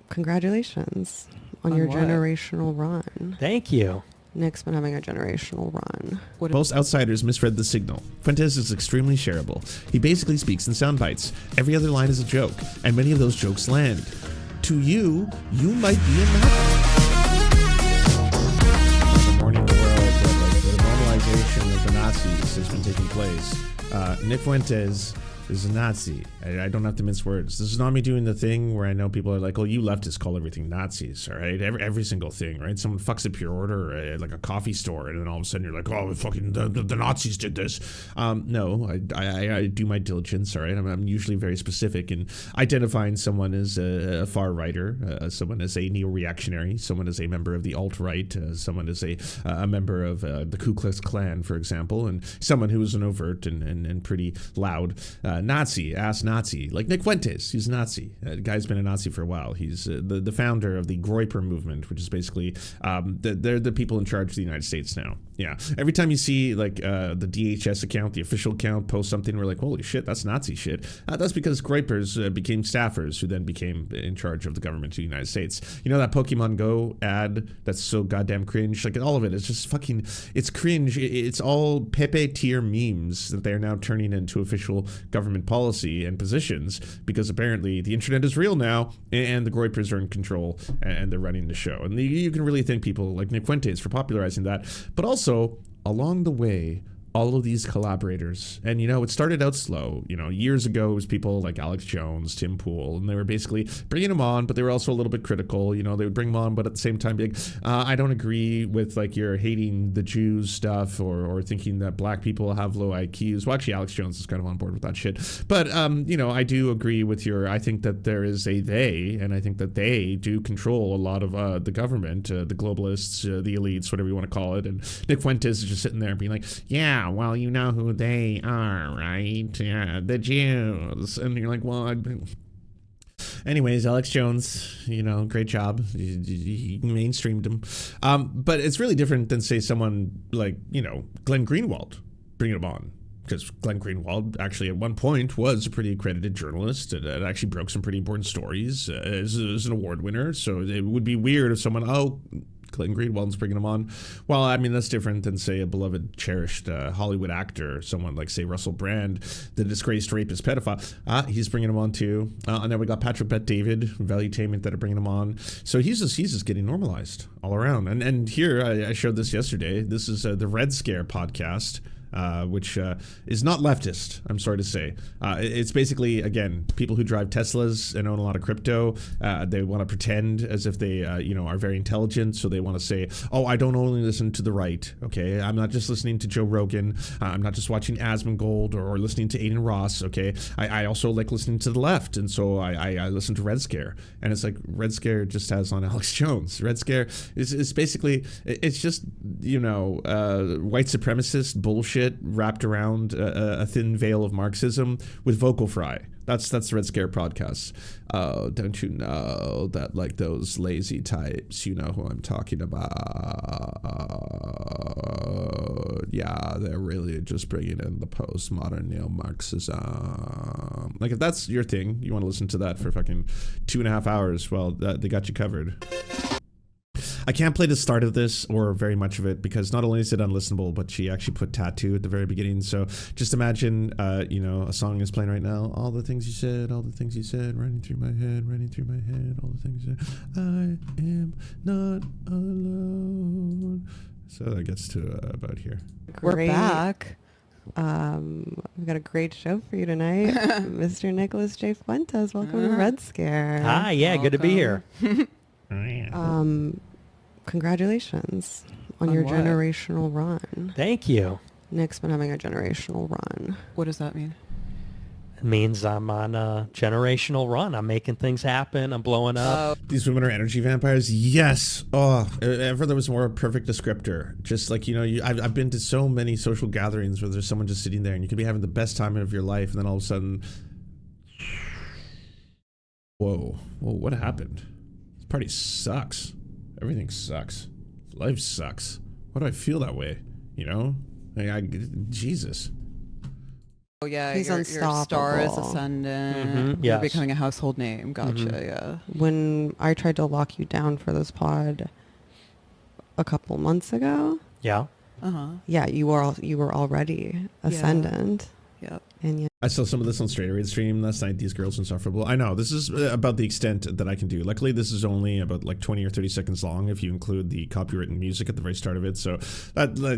Congratulations on On your what? generational run. Thank you. Nick's been having a generational run. Most outsiders misread the signal. Fuentes is extremely shareable. He basically speaks in sound bites. Every other line is a joke, and many of those jokes land. To you, you might be a the morning the world that the normalization of the Nazis has been taking place. Nick Fuentes is a Nazi. I don't have to mince words. This is not me doing the thing where I know people are like, oh, you leftists call everything Nazis, all right? Every single thing, right? Someone fucks up your order at like a coffee store, and then all of a sudden you're like, oh, fucking the Nazis did this. No, I do my diligence, all right? I'm usually very specific in identifying someone as a far righter, someone as a neo-reactionary, someone as a member of the alt-right, someone as a member of the Ku Klux Klan, for example, and someone who is an overt and pretty loud Nazi, ass Nazi, like Nick Fuentes. He's a Nazi. The guy's been a Nazi for a while. He's the founder of the Groyper movement, which is basically they're the people in charge of the United States now. Yeah. Every time you see like the DHS account, the official account, post something, we're like, holy shit, that's Nazi shit. That's because Groypers became staffers who then became in charge of the government of the United States. You know that Pokemon Go ad that's so goddamn cringe? Like all of it is just fucking, it's cringe. It's all Pepe tier memes that they're now turning into official government policy and positions because apparently the internet is real now and the Groypers are in control and they're running the show. And you can really thank people like Nick Fuentes for popularizing that. But also, along the way, all of these collaborators, and it started out slow. Years ago it was people like Alex Jones, Tim Pool, and they were basically bringing them on, but they were also a little bit critical. They would bring them on, but at the same time be like, I don't agree with like your hating the Jews stuff or thinking that black people have low IQs. Well, actually Alex Jones is kind of on board with that shit. But I do agree with I think that there is a they, and I think that they do control a lot of the government, the globalists, the elites, whatever you want to call it. And Nick Fuentes is just sitting there being like, yeah, well, you know who they are, right? Yeah, the Jews. And you're like, well, anyways, Alex Jones, great job. He mainstreamed him. But it's really different than, say, someone like, Glenn Greenwald bringing him on. Because Glenn Greenwald actually at one point was a pretty accredited journalist and actually broke some pretty important stories as an award winner. So it would be weird if someone, Glenn Greenwald's bringing him on. Well, I mean, that's different than, say, a beloved, cherished Hollywood actor, someone like, say, Russell Brand, the disgraced rapist pedophile. He's bringing him on too. And then we got Patrick Bet-David, Valuetainment, that are bringing him on. So he's just getting normalized all around. And here, I showed this yesterday. This is the Red Scare podcast. Which is not leftist, I'm sorry to say. It's basically, again, people who drive Teslas and own a lot of crypto. They want to pretend as if they, are very intelligent. So they want to say, oh, I don't only listen to the right. Okay, I'm not just listening to Joe Rogan. I'm not just watching Asmongold or listening to Aiden Ross. Okay, I also like listening to the left, and so I listen to Red Scare. And it's like Red Scare just has on Alex Jones. Red Scare is basically, it's just white supremacist bullshit wrapped around a thin veil of Marxism with vocal fry. That's the Red Scare podcast. Oh, don't you know that, like, those lazy types, you know who I'm talking about? Yeah, they're really just bringing in the postmodern neo-Marxism. Like, if that's your thing, you want to listen to that for fucking 2.5 hours, well, they got you covered. I can't play the start of this or very much of it because not only is it unlistenable, but she actually put tattoo at the very beginning. So just imagine, a song is playing right now. All the things you said, running through my head, all the things you said. I am not alone. So that gets to about here. We're back. We've got a great show for you tonight. Mr. Nicholas J. Fuentes, welcome to Red Scare. Hi, yeah, good to be here. Congratulations on On your what? generational run. Thank you. Nick's been having a generational run. What does that mean? It means I'm on a generational run. I'm making things happen. I'm blowing up. These women are energy vampires. Yes. Oh, ever there was more perfect descriptor. Just like, I've been to so many social gatherings where there's someone just sitting there and you could be having the best time of your life. And then all of a sudden, whoa, what happened? This party sucks. Everything sucks. Life sucks. Why do I feel that way? Jesus. Oh yeah, He's your star is unstoppable. ascendant. Yes. You're becoming a household name. Gotcha. Yeah. When I tried to lock you down for this pod a couple months ago, Yeah. yeah, you were already ascendant, Yep. and I saw some of this on Straight Raid stream last night. These girls insufferable. I know this is about the extent that I can do. Luckily, this is only about like 20 or 30 seconds long if you include the copywritten music at the very start of it. So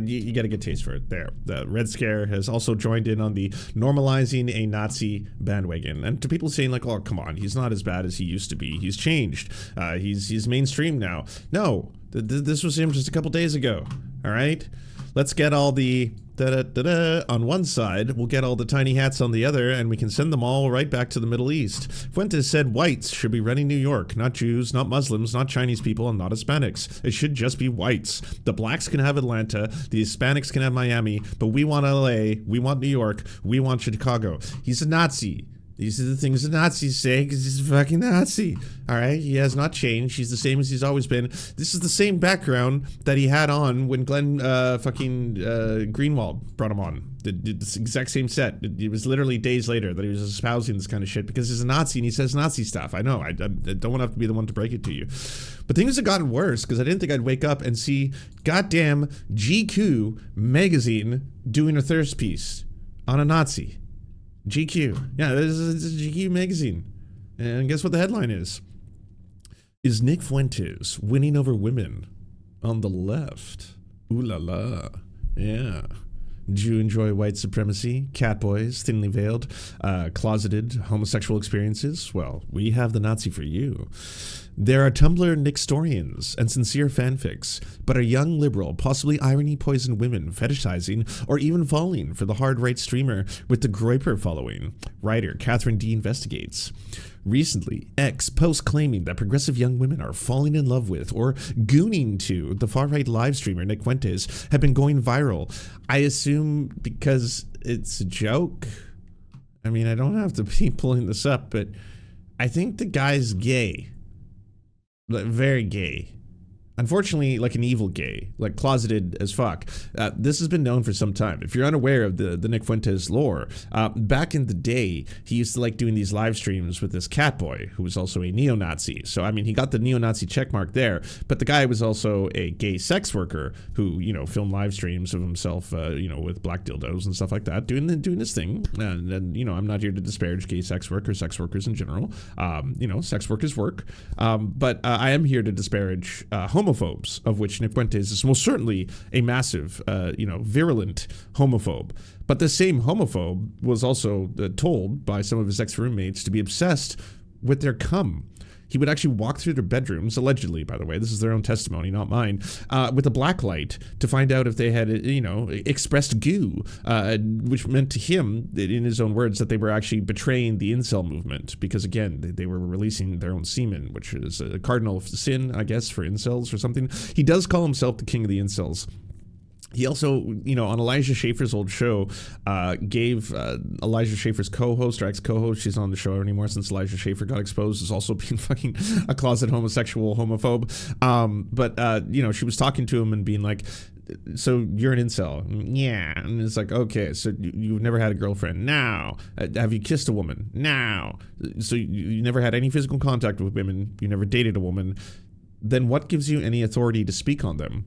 you get a good taste for it there. The Red Scare has also joined in on the normalizing a Nazi bandwagon. And to people saying like, oh, come on, he's not as bad as he used to be. He's changed. He's mainstream now. No, this was him just a couple days ago. All right. Let's get all the da-da-da-da on one side, we'll get all the tiny hats on the other, and we can send them all right back to the Middle East. Fuentes said whites should be running New York, not Jews, not Muslims, not Chinese people, and not Hispanics. It should just be whites. The blacks can have Atlanta, the Hispanics can have Miami, but we want LA, we want New York, we want Chicago. He's a Nazi. These are the things the Nazis say because he's a fucking Nazi. All right? He has not changed. He's the same as he's always been. This is the same background that he had on when Glenn Greenwald brought him on. This exact same set. It was literally days later that he was espousing this kind of shit because he's a Nazi and he says Nazi stuff. I know. I don't want to have to be the one to break it to you. But things have gotten worse because I didn't think I'd wake up and see goddamn GQ magazine doing a thirst piece on a Nazi. GQ. Yeah, this is GQ magazine. And guess what the headline is? Is Nick Fuentes winning over women on the left? Ooh la la. Yeah. Do you enjoy white supremacy, catboys, thinly veiled, closeted homosexual experiences? Well, we have the Nazi for you. There are Tumblr Nickstorians and sincere fanfics, but a young liberal, possibly irony-poisoned women fetishizing or even falling for the hard-right streamer with the Groiper following. Writer Catherine D. investigates. Recently, X posts claiming that progressive young women are falling in love with or gooning to the far-right live streamer Nick Fuentes have been going viral. I assume because it's a joke. I mean, I don't have to be pulling this up, but I think the guy's gay. Very gay. Unfortunately, like an evil gay, like closeted as fuck. This has been known for some time. If you're unaware of the Nick Fuentes lore, back in the day, he used to like doing these live streams with this cat boy who was also a neo-Nazi. So, I mean, he got the neo-Nazi checkmark there, but the guy was also a gay sex worker who, you know, filmed live streams of himself, you know, with black dildos and stuff like that, doing his thing. And, you know, I'm not here to disparage gay sex work or sex workers in general. You know, sex work is work. But I am here to disparage homophobes, of which Nick Fuentes is most certainly a massive, you know, virulent homophobe. But the same homophobe was also told by some of his ex-roommates to be obsessed with their cum. He would actually walk through their bedrooms, allegedly, by the way, this is their own testimony, not mine, with a black light to find out if they had, you know, expressed goo, which meant to him, in his own words, that they were actually betraying the incel movement because, again, they were releasing their own semen, which is a cardinal sin, I guess, for incels or something. He does call himself the king of the incels. He also, you know, on Elijah Schaefer's old show, gave Elijah Schaefer's co-host or ex-co-host, she's not on the show anymore since Elijah Schaefer got exposed as also being fucking a closet homosexual homophobe. But you know, she was talking to him and being like, so you're an incel? Yeah. And it's like, okay, so you've never had a girlfriend? No. Have you kissed a woman? No. So you never had any physical contact with women? You never dated a woman? Then what gives you any authority to speak on them?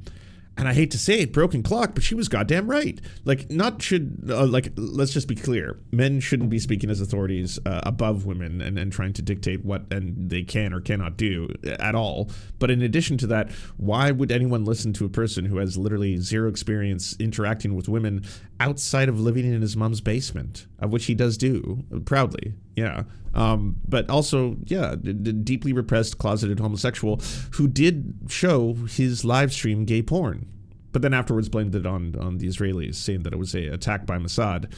And I hate to say it, broken clock, but she was goddamn right. Like, let's just be clear. Men shouldn't be speaking as authorities above women and trying to dictate what and they can or cannot do at all. But in addition to that, why would anyone listen to a person who has literally zero experience interacting with women outside of living in his mom's basement, of which he does do proudly? Yeah. But also, yeah, deeply repressed, closeted homosexual who did show his live stream gay porn, but then afterwards blamed it on the Israelis, saying that it was a attack by Mossad,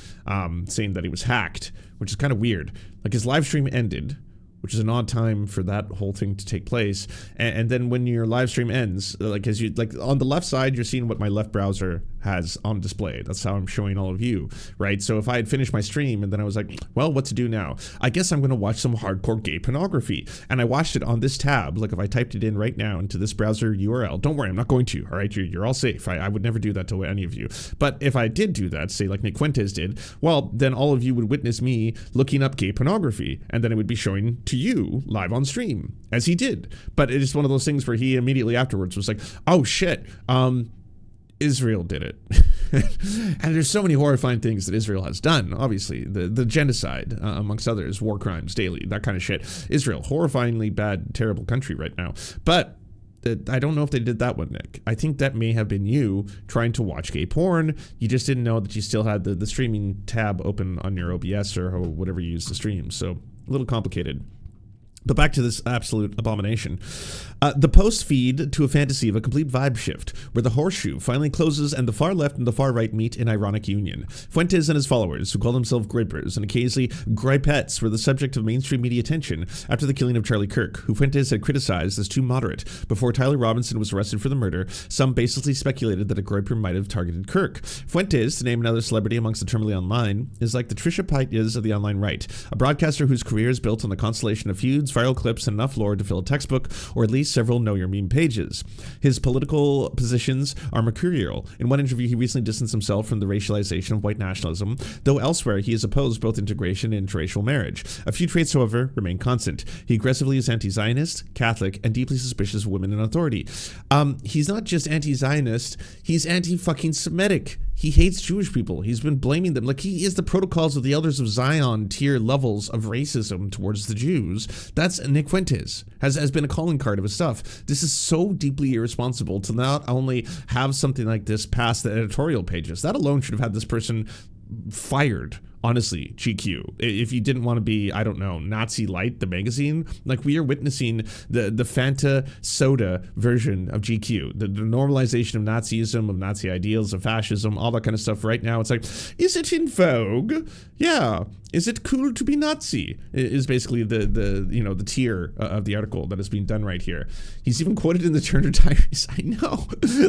saying that he was hacked, which is kind of weird. Like, his live stream ended which is an odd time for that whole thing to take place. And then when your live stream ends, like on the left side, you're seeing what my left browser has on display. That's how I'm showing all of you, right? So if I had finished my stream and then I was like, well, what to do now? I guess I'm going to watch some hardcore gay pornography. And I watched it on this tab. Like if I typed it in right now into this browser URL, don't worry, I'm not going to, all right? You're all safe. I would never do that to any of you. But if I did do that, say like Nick Fuentes did, well, then all of you would witness me looking up gay pornography, and then it would be showing to you live on stream, as he did. But it is one of those things where he immediately afterwards was like, oh shit, Israel did it. And there's so many horrifying things that Israel has done, obviously. The genocide, amongst others, war crimes daily, that kind of shit. Israel, horrifyingly bad, terrible country right now. But I don't know if they did that one, Nick. I think that may have been you trying to watch gay porn. You just didn't know that you still had the streaming tab open on your OBS or whatever you use to stream. So a little complicated. But back to this absolute abomination. The post feed to a fantasy of a complete vibe shift, where the horseshoe finally closes and the far left and the far right meet in ironic union. Fuentes and his followers, who call themselves gripers and occasionally gripettes, were the subject of mainstream media attention after the killing of Charlie Kirk, who Fuentes had criticized as too moderate. Before Tyler Robinson was arrested for the murder, some baselessly speculated that a griper might have targeted Kirk. Fuentes, to name another celebrity amongst the terminally online, is like the Trisha Paytas of the online right, a broadcaster whose career is built on the constellation of feuds, viral clips, and enough lore to fill a textbook, or at least several Know Your Meme pages. His political positions are mercurial. In one interview, he recently distanced himself from the racialization of white nationalism, though elsewhere he has opposed both integration and interracial marriage. A few traits, however, remain constant. He aggressively is anti-Zionist, Catholic, and deeply suspicious of women in authority. He's not just anti-Zionist, he's anti-fucking Semitic. He hates Jewish people. He's been blaming them. Like, he is the protocols of the Elders of Zion tier levels of racism towards the Jews. That's Nick Fuentes. Has been a calling card of his stuff. This is so deeply irresponsible to not only have something like this pass the editorial pages. That alone should have had this person fired. Honestly, GQ, if you didn't want to be, I don't know, Nazi Light, the magazine, like we are witnessing the Fanta soda version of GQ, the normalization of Nazism, of Nazi ideals, of fascism, all that kind of stuff right now. It's like, is it in vogue? Yeah. Is it cool to be Nazi? Is basically the tier of the article that is being done right here. He's even quoted in the Turner Diaries. I know.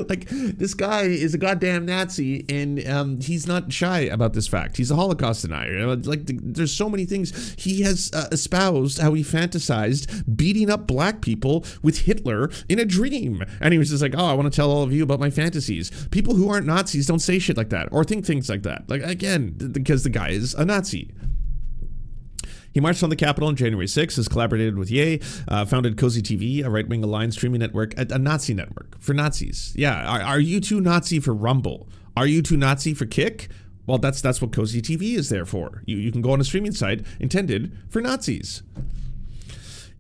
Like, this guy is a goddamn Nazi, and he's not shy about this fact. He's a Holocaust denier. Like, there's so many things. He has espoused how he fantasized beating up black people with Hitler in a dream. And he was just like, oh, I want to tell all of you about my fantasies. People who aren't Nazis don't say shit like that or think things like that. Like, again, because the guy is a Nazi. He marched on the Capitol on January 6th, has collaborated with Ye, founded Cozy TV, a right-wing aligned streaming network, a Nazi network for Nazis. Yeah, are you too Nazi for Rumble? Are you too Nazi for Kick? Well, that's what Cozy TV is there for. You can go on a streaming site intended for Nazis.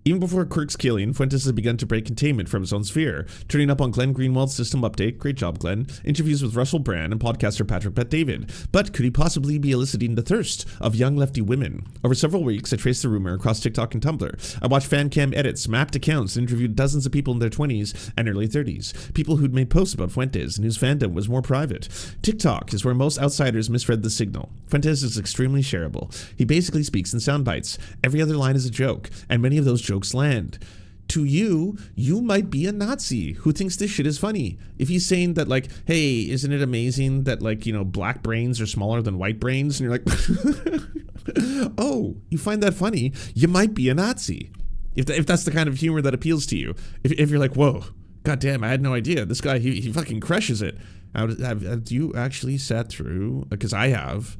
Even before Kirk's killing, Fuentes has begun to break containment from his own sphere, turning up on Glenn Greenwald's System Update, great job Glenn, interviews with Russell Brand and podcaster Patrick Bet-David. But could he possibly be eliciting the thirst of young lefty women? Over several weeks, I traced the rumor across TikTok and Tumblr. I watched fan cam edits, mapped accounts, and interviewed dozens of people in their 20s and early 30s. People who'd made posts about Fuentes and whose fandom was more private. TikTok is where most outsiders misread the signal. Fuentes is extremely shareable. He basically speaks in sound bites. Every other line is a joke, and many of those jokes land. To you might be a Nazi who thinks this shit is funny. If he's saying that, like, hey, isn't it amazing that, like, you know, black brains are smaller than white brains? And you're like, oh, you find that funny? You might be a Nazi. If that's the kind of humor that appeals to you. If you're like, whoa, goddamn, I had no idea. This guy, he fucking crushes it. Have you actually sat through, because I have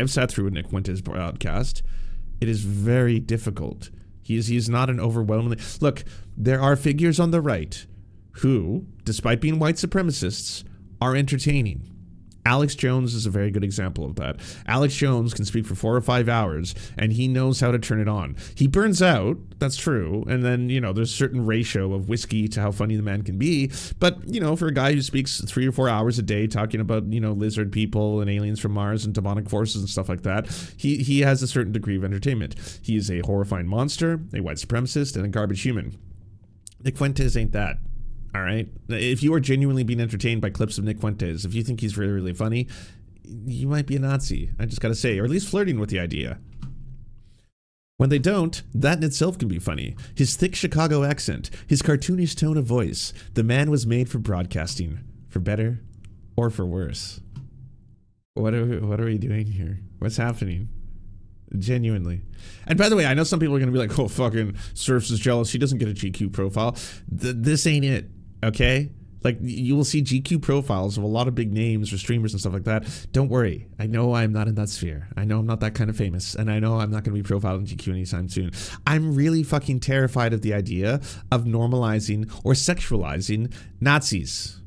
sat through a Nick Fuentes broadcast. It is very difficult. He's not an overwhelmingly... Look, there are figures on the right who, despite being white supremacists, are entertaining. Alex Jones is a very good example of that. Alex Jones can speak for 4 or 5 hours, and he knows how to turn it on. He burns out, that's true, and then, you know, there's a certain ratio of whiskey to how funny the man can be, but, you know, for a guy who speaks 3 or 4 hours a day talking about, you know, lizard people and aliens from Mars and demonic forces and stuff like that, he has a certain degree of entertainment. He is a horrifying monster, a white supremacist, and a garbage human. Nick Fuentes ain't that. All right. If you are genuinely being entertained by clips of Nick Fuentes, if you think he's really, really funny, you might be a Nazi. I just got to say, or at least flirting with the idea. When they don't, that in itself can be funny. His thick Chicago accent, his cartoonish tone of voice. The man was made for broadcasting, for better or for worse. What are we doing here? What's happening? Genuinely. And by the way, I know some people are going to be like, oh, fucking Serfs is jealous. She doesn't get a GQ profile. This ain't it, okay? Like, you will see GQ profiles of a lot of big names or streamers and stuff like that. Don't worry. I know I'm not in that sphere. I know I'm not that kind of famous. And I know I'm not going to be profiled in GQ anytime soon. I'm really fucking terrified of the idea of normalizing or sexualizing Nazis.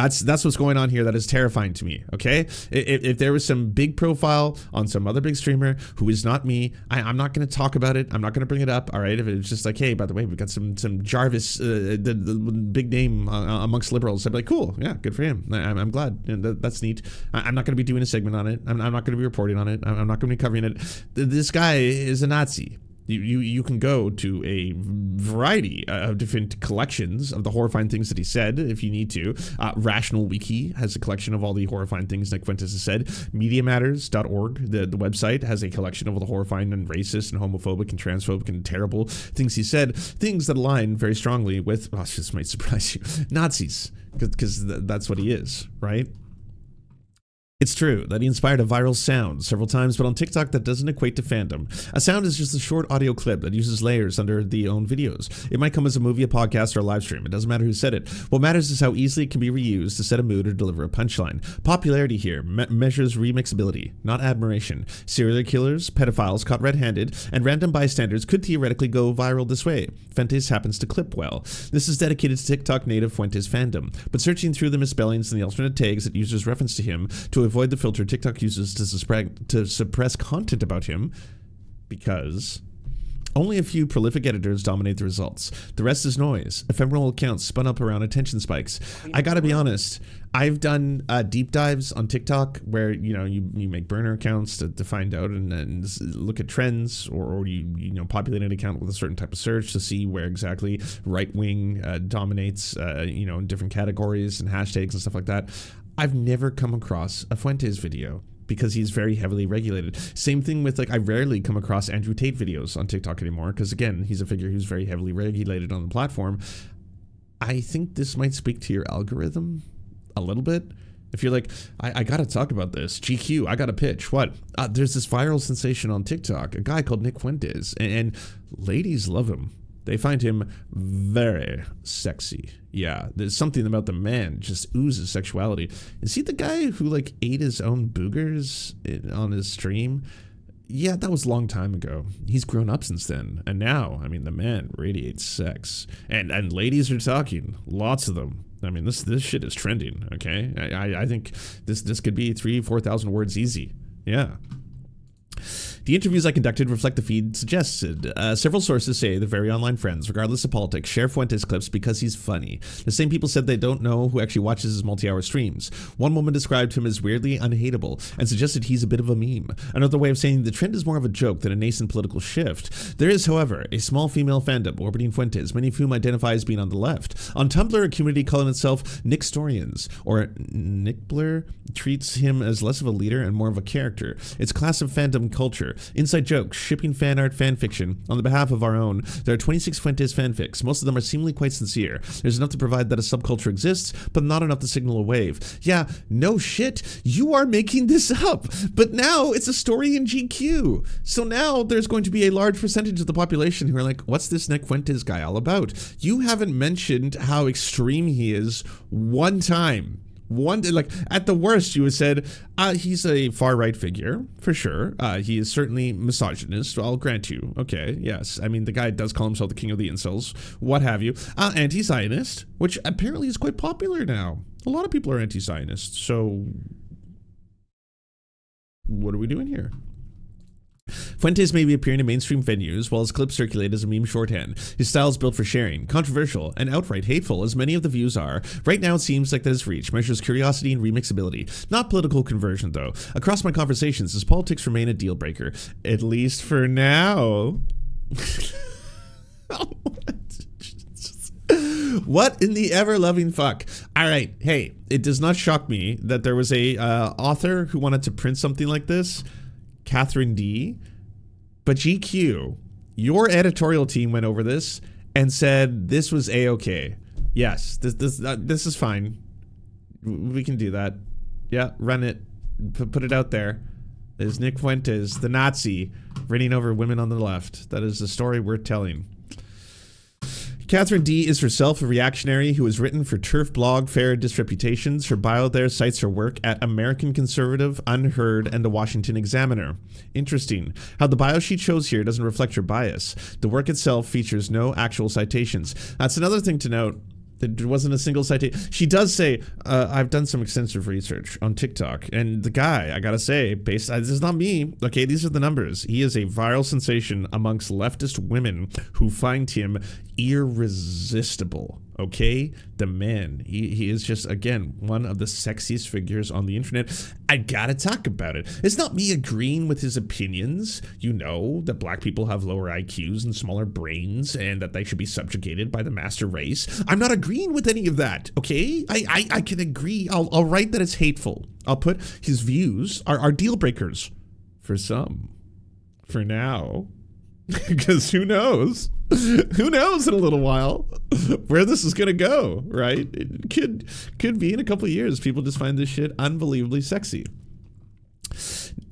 That's what's going on here. That is terrifying to me. Okay, if there was some big profile on some other big streamer who is not me, I'm not going to talk about it. I'm not going to bring it up. All right. If it's just like, hey, by the way, we've got some Jarvis, the big name amongst liberals, I'd be like, cool, yeah, good for him. I'm glad. That's neat. I'm not going to be doing a segment on it. I'm not going to be reporting on it. I'm not going to be covering it. This guy is a Nazi. You can go to a variety of different collections of the horrifying things that he said, if you need to. Rational Wiki has a collection of all the horrifying things Nick Fuentes has said. MediaMatters.org, the website, has a collection of all the horrifying and racist and homophobic and transphobic and terrible things he said. Things that align very strongly with, oh, this might surprise you, Nazis, because that's what he is, right? It's true that he inspired a viral sound several times, but on TikTok that doesn't equate to fandom. A sound is just a short audio clip that uses layers under the own videos. It might come as a movie, a podcast, or a live stream. It doesn't matter who said it. What matters is how easily it can be reused to set a mood or deliver a punchline. Popularity here measures remixability, not admiration. Serial killers, pedophiles caught red-handed, and random bystanders could theoretically go viral this way. Fuentes happens to clip well. This is dedicated to TikTok native Fuentes fandom, but searching through the misspellings and the alternate tags that users reference to him to avoid the filter TikTok uses to suppress content about him, because only a few prolific editors dominate the results. The rest is noise. Ephemeral accounts spun up around attention spikes. I gotta be honest, I've done deep dives on TikTok where, you know, you make burner accounts to find out and look at trends, or you populate an account with a certain type of search to see where exactly right wing dominates, in different categories and hashtags and stuff like that. I've never come across a Fuentes video because he's very heavily regulated. Same thing with, like, I rarely come across Andrew Tate videos on TikTok anymore because, again, he's a figure who's very heavily regulated on the platform. I think this might speak to your algorithm a little bit. If you're like, I gotta talk about this, GQ, I gotta pitch. What? There's this viral sensation on TikTok, a guy called Nick Fuentes, and ladies love him. They find him very sexy. Yeah, there's something about the man, just oozes sexuality. Is he the guy who, like, ate his own boogers on his stream? Yeah, that was a long time ago. He's grown up since then. And now, I mean, the man radiates sex. And ladies are talking. Lots of them. I mean, this shit is trending, okay? I think this could be 3,000-4,000 words easy. Yeah. The interviews I conducted reflect the feed suggested. Several sources say they're very online friends, regardless of politics, share Fuentes clips because he's funny. The same people said they don't know who actually watches his multi-hour streams. One woman described him as weirdly unhateable and suggested he's a bit of a meme. Another way of saying the trend is more of a joke than a nascent political shift. There is, however, a small female fandom orbiting Fuentes, many of whom identify as being on the left. On Tumblr, a community calling itself Nickstorians, or Nickblur, treats him as less of a leader and more of a character. It's class of fandom culture. Inside jokes, shipping fan art, fan fiction. On the behalf of our own, there are 26 Fuentes fanfics. Most of them are seemingly quite sincere. There's enough to provide that a subculture exists, but not enough to signal a wave. Yeah, no shit. You are making this up. But now it's a story in GQ. So now there's going to be a large percentage of the population who are like, what's this Nick Fuentes guy all about? You haven't mentioned how extreme he is one time. Like, at the worst, you would said he's a far-right figure, for sure. He is certainly misogynist, I'll grant you. Okay, yes. I mean, the guy does call himself the king of the incels, what have you. Anti-Zionist, which apparently is quite popular now. A lot of people are anti-Zionist, so what are we doing here? Fuentes may be appearing in mainstream venues while his clips circulate as a meme shorthand. His style is built for sharing, controversial, and outright hateful as many of the views are. Right now it seems like that his reach measures curiosity and remixability, not political conversion though. Across my conversations, his politics remain a deal breaker, at least for now. What in the ever-loving fuck? All right, hey, it does not shock me that there was a author who wanted to print something like this, Catherine D. But GQ Your editorial team went over this and said this was A-okay. Yes, this is fine. We can do that. Yeah, run it. Put it out there. There's Nick Fuentes, the Nazi, reigning over women on the left. That is the story we're telling. Catherine D. is herself a reactionary who has written for Turf Blog, Fair Disreputations. Her bio there cites her work at American Conservative, Unheard, and the Washington Examiner. Interesting. How the bio she chose here doesn't reflect her bias. The work itself features no actual citations. That's another thing to note. There wasn't a single citation. She does say, I've done some extensive research on TikTok, and the guy, I gotta say, this is not me, okay, these are the numbers. He is a viral sensation amongst leftist women who find him irresistible, okay? The man, he is just, again, one of the sexiest figures on the internet. I gotta talk about it. It's not me agreeing with his opinions. You know that black people have lower IQs and smaller brains and that they should be subjugated by the master race. I'm not agreeing with any of that, okay? I can agree. I'll write that it's hateful. I'll put his views are deal breakers for some. For now. Because who knows? Who knows in a little while where this is gonna go, right? It could be in a couple of years people just find this shit unbelievably sexy.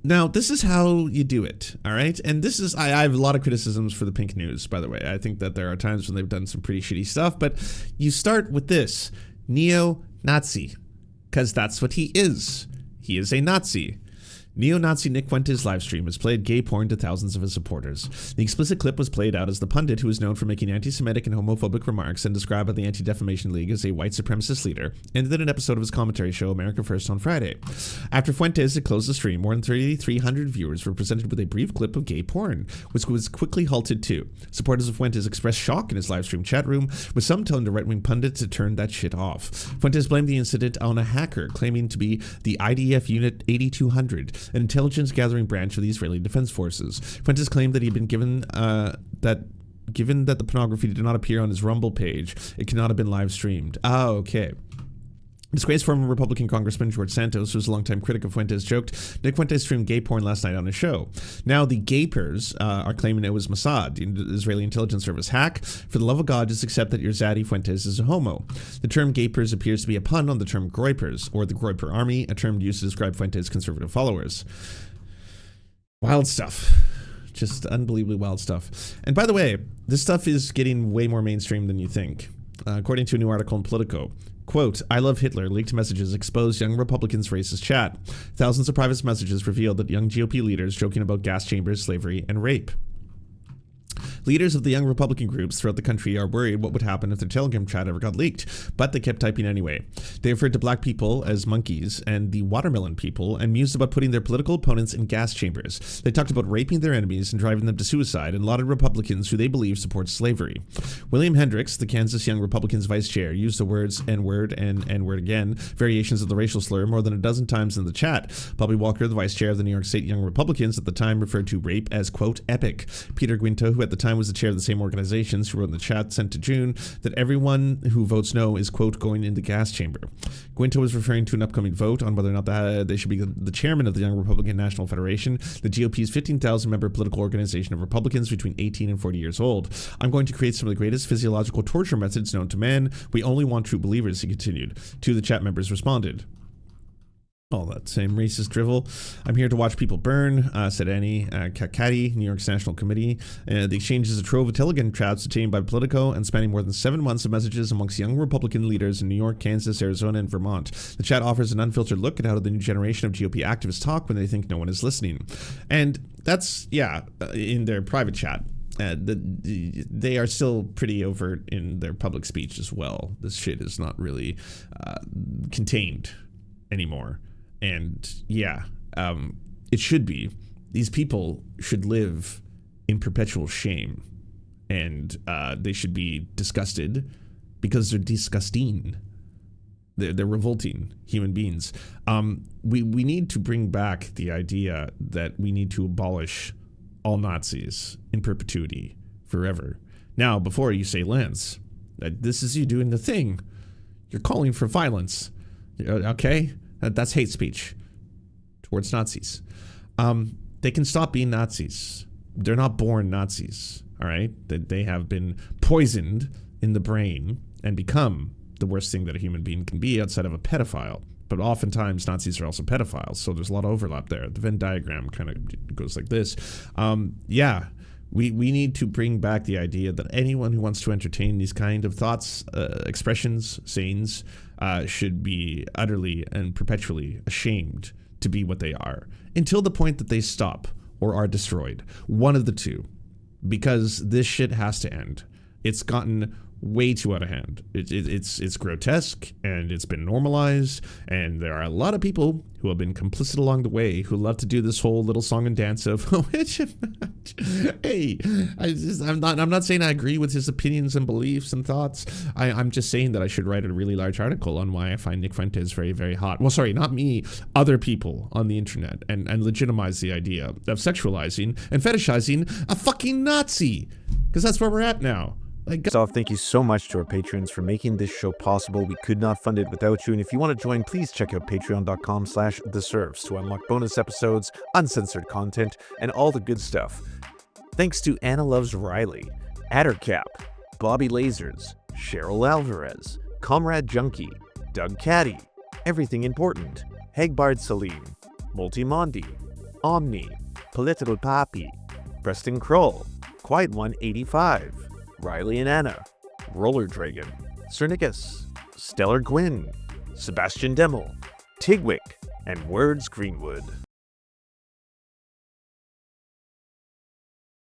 Now, this is how you do it, all right? And this is, I have a lot of criticisms for the Pink News, by the way. I think that there are times when they've done some pretty shitty stuff, but you start with this, neo-Nazi, because that's what he is. He is a Nazi. Neo-Nazi Nick Fuentes' livestream has played gay porn to thousands of his supporters. The explicit clip was played out as the pundit who is known for making anti-Semitic and homophobic remarks and described by the Anti-Defamation League as a white supremacist leader, ended an episode of his commentary show America First on Friday. After Fuentes had closed the stream, more than 3,300 viewers were presented with a brief clip of gay porn, which was quickly halted too. Supporters of Fuentes expressed shock in his livestream chat room, with some telling the right-wing pundit to turn that shit off. Fuentes blamed the incident on a hacker claiming to be the IDF Unit 8200, an intelligence gathering branch of the Israeli Defense Forces. Fuentes claimed that he had been given given that the pornography did not appear on his Rumble page, it could not have been live streamed. Okay. Disgraced former Republican Congressman George Santos, who was a longtime critic of Fuentes, joked Nick Fuentes streamed gay porn last night on his show. Now the gapers are claiming it was Mossad, the Israeli intelligence service hack. For the love of God, just accept that your zaddy Fuentes is a homo. The term gapers appears to be a pun on the term groypers, or the Groyper Army, a term used to describe Fuentes' conservative followers. Wild stuff. Just unbelievably wild stuff. And by the way, this stuff is getting way more mainstream than you think. According to a new article in Politico, quote, I love Hitler leaked messages exposed young Republicans' racist chat. Thousands of private messages revealed that young GOP leaders joking about gas chambers, slavery, and rape. Leaders of the young Republican groups throughout the country are worried what would happen if their Telegram chat ever got leaked, but they kept typing anyway. They referred to black people as monkeys and the watermelon people and mused about putting their political opponents in gas chambers. They talked about raping their enemies and driving them to suicide and lauded Republicans who they believe support slavery. William Hendricks, the Kansas Young Republicans vice chair, used the words N-word and N-word again, variations of the racial slur, more than a dozen times in the chat. Bobby Walker, the vice chair of the New York State Young Republicans, at the time referred to rape as, quote, epic. Peter Guinto, who at the time was the chair of the same organizations, who wrote in the chat sent to June that everyone who votes no is, quote, going in the gas chamber. Guinto was referring to an upcoming vote on whether or not they should be the chairman of the Young Republican National Federation, the GOP's 15,000-member political organization of Republicans between 18 and 40 years old. I'm going to create some of the greatest physiological torture methods known to man. We only want true believers, he continued. Two of the chat members responded. All that same racist drivel. I'm here to watch people burn, said Annie Kakati, New York's National Committee. The exchange is a trove of Telegram chats obtained by Politico and spanning more than 7 months of messages amongst young Republican leaders in New York, Kansas, Arizona, and Vermont. The chat offers an unfiltered look at how the new generation of GOP activists talk when they think no one is listening. And that's, yeah, in their private chat. They are still pretty overt in their public speech as well. This shit is not really contained anymore. And yeah, it should be. These people should live in perpetual shame, and they should be disgusted because they're disgusting. They're revolting human beings. We need to bring back the idea that we need to abolish all Nazis in perpetuity, forever. Now, before you say, Lance, this is you doing the thing. You're calling for violence. Okay? That's hate speech towards Nazis. They can stop being Nazis. They're not born Nazis. all right? That they have been poisoned in the brain and become the worst thing that a human being can be outside of a pedophile. But oftentimes Nazis are also pedophiles, so there's a lot of overlap there. The Venn diagram kind of goes like this. We need to bring back the idea that anyone who wants to entertain these kind of thoughts, expressions, sayings, should be utterly and perpetually ashamed to be what they are, until the point that they stop or are destroyed. One of the two. Because this shit has to end. It's gotten way too out of hand. It's grotesque, and it's been normalized, and there are a lot of people who have been complicit along the way who love to do this whole little song and dance of which hey, I'm not saying I agree with his opinions and beliefs and thoughts. I'm just saying that I should write a really large article on why I find Nick Fuentes very, very hot. Well, sorry, not me, other people on the internet, and legitimize the idea of sexualizing and fetishizing a fucking Nazi, because that's where we're at now. Off, thank you so much to our patrons for making this show possible. We could not fund it without you. And if you want to join, please check out patreon.com/theserfs to unlock bonus episodes, uncensored content, and all the good stuff. Thanks to Anna Loves Riley, Addercap, Bobby Lasers, Cheryl Alvarez, Comrade Junkie, Doug Caddy, Everything Important, Hegbard Salim, Multimondi, Omni, Political Papi, Preston Kroll, Quiet One 85, Riley and Anna, Roller Dragon, Cernicus, Stellar Gwyn, Sebastian Demmel, Tigwick, and Words Greenwood.